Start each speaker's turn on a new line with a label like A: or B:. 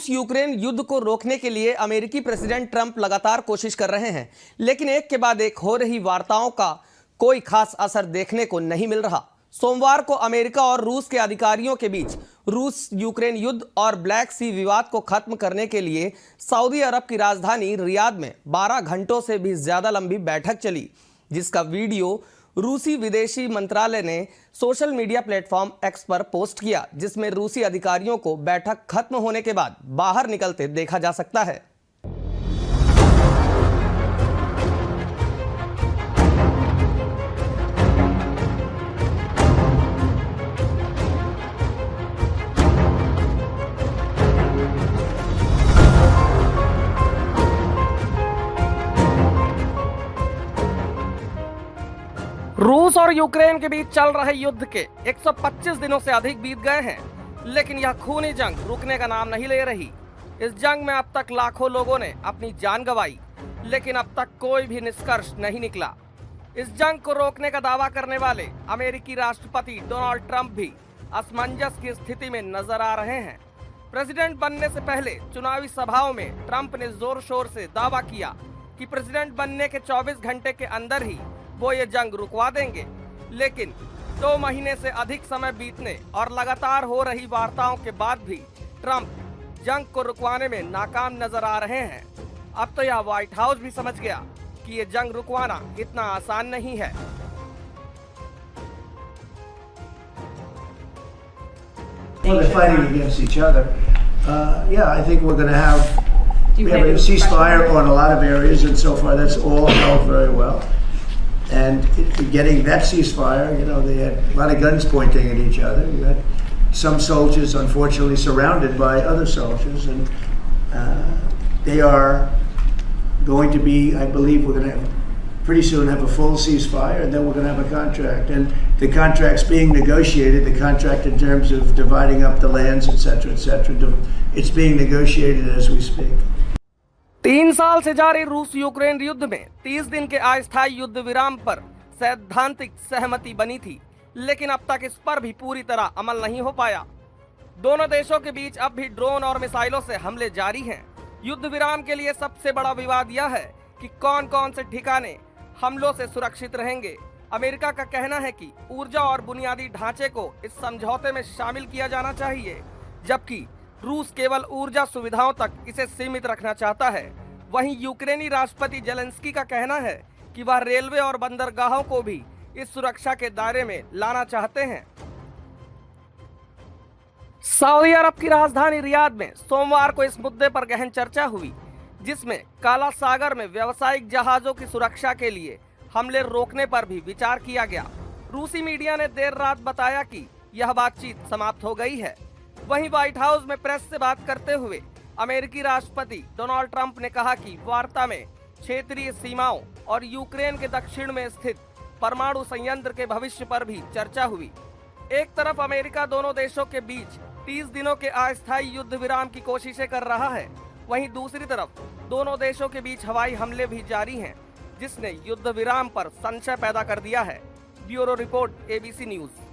A: रूस यूक्रेन युद्ध को रोकने के लिए अमेरिकी प्रेसिडेंट ट्रंप लगातार कोशिश कर रहे हैं, लेकिन एक के बाद एक हो रही वार्ताओं का कोई खास असर देखने को नहीं मिल रहा। सोमवार को अमेरिका और रूस के अधिकारियों के बीच रूस यूक्रेन युद्ध और ब्लैक सी विवाद को खत्म करने के लिए सऊदी अरब की राजधानी रियाद में 12 घंटों से भी ज्यादा लंबी बैठक चली, जिसका वीडियो रूसी विदेशी मंत्रालय ने सोशल मीडिया प्लेटफॉर्म एक्स पर पोस्ट किया, जिसमें रूसी अधिकारियों को बैठक खत्म होने के बाद बाहर निकलते देखा जा सकता है। रूस और यूक्रेन के बीच चल रहे युद्ध के 125 दिनों से अधिक बीत गए हैं, लेकिन यह खूनी जंग रुकने का नाम नहीं ले रही। इस जंग में अब तक लाखों लोगों ने अपनी जान गंवाई, लेकिन अब तक कोई भी निष्कर्ष नहीं निकला। इस जंग को रोकने का दावा करने वाले अमेरिकी राष्ट्रपति डोनाल्ड ट्रंप भी असमंजस की स्थिति में नजर आ रहे हैं। प्रेसिडेंट बनने से पहले चुनावी सभाओं में ट्रंप ने जोर शोर से दावा किया कि प्रेसिडेंट बनने के 24 घंटे के अंदर ही वो ये जंग रुकवा देंगे, लेकिन 2 महीने से अधिक समय बीतने और लगातार हो रही वार्ताओं के बाद भी ट्रंप जंग को रुकवाने में नाकाम नजर आ रहे हैं। अब तो यह व्हाइट हाउस भी समझ गया कि ये जंग रुकवाना इतना आसान नहीं है।
B: Well, they're fighting against each other. Yeah, I think we have a ceasefire on a lot of areas, and so far that's all held very well. And getting that ceasefire, they had a lot of guns pointing at each other. You had some soldiers, unfortunately, surrounded by other soldiers, and they are going to be, I believe, we're going to pretty soon have a full ceasefire, and then we're going to have a contract. And the contract's being negotiated, the contract in terms of dividing up the lands, etc. It's being negotiated as we speak.
A: 3 साल से जारी रूस Ukraine युद्ध में 30 दिन के अस्थायी युद्ध विराम पर सैद्धांतिक सहमति बनी थी, लेकिन अब तक इस पर भी पूरी तरह अमल नहीं हो पाया। दोनों देशों के बीच अब भी ड्रोन और मिसाइलों से हमले जारी हैं। युद्ध विराम के लिए सबसे बड़ा विवाद यह है कि कौन कौन से ठिकाने हमलों से सुरक्षित रहेंगे। अमेरिका का कहना है कि ऊर्जा और बुनियादी ढांचे को इस समझौते में शामिल किया जाना चाहिए, जबकि रूस केवल ऊर्जा सुविधाओं तक इसे सीमित रखना चाहता है। वहीं यूक्रेनी राष्ट्रपति जेलेंस्की का कहना है कि वह रेलवे और बंदरगाहों को भी इस सुरक्षा के दायरे में लाना चाहते हैं। सऊदी अरब की राजधानी रियाद में सोमवार को इस मुद्दे पर गहन चर्चा हुई, जिसमें काला सागर में व्यावसायिक जहाजों की सुरक्षा के लिए हमले रोकने पर भी विचार किया गया। रूसी मीडिया ने देर रात बताया कि यह बातचीत समाप्त हो गई है। वहीं व्हाइट हाउस में प्रेस से बात करते हुए अमेरिकी राष्ट्रपति डोनाल्ड ट्रंप ने कहा कि वार्ता में क्षेत्रीय सीमाओं और यूक्रेन के दक्षिण में स्थित परमाणु संयंत्र के भविष्य पर भी चर्चा हुई। एक तरफ अमेरिका दोनों देशों के बीच 30 दिनों के अस्थायी युद्ध विराम की कोशिशें कर रहा है, वहीं दूसरी तरफ दोनों देशों के बीच हवाई हमले भी जारी हैं, जिसने युद्ध विराम पर संशय पैदा कर दिया है। Bureau report, ABC news.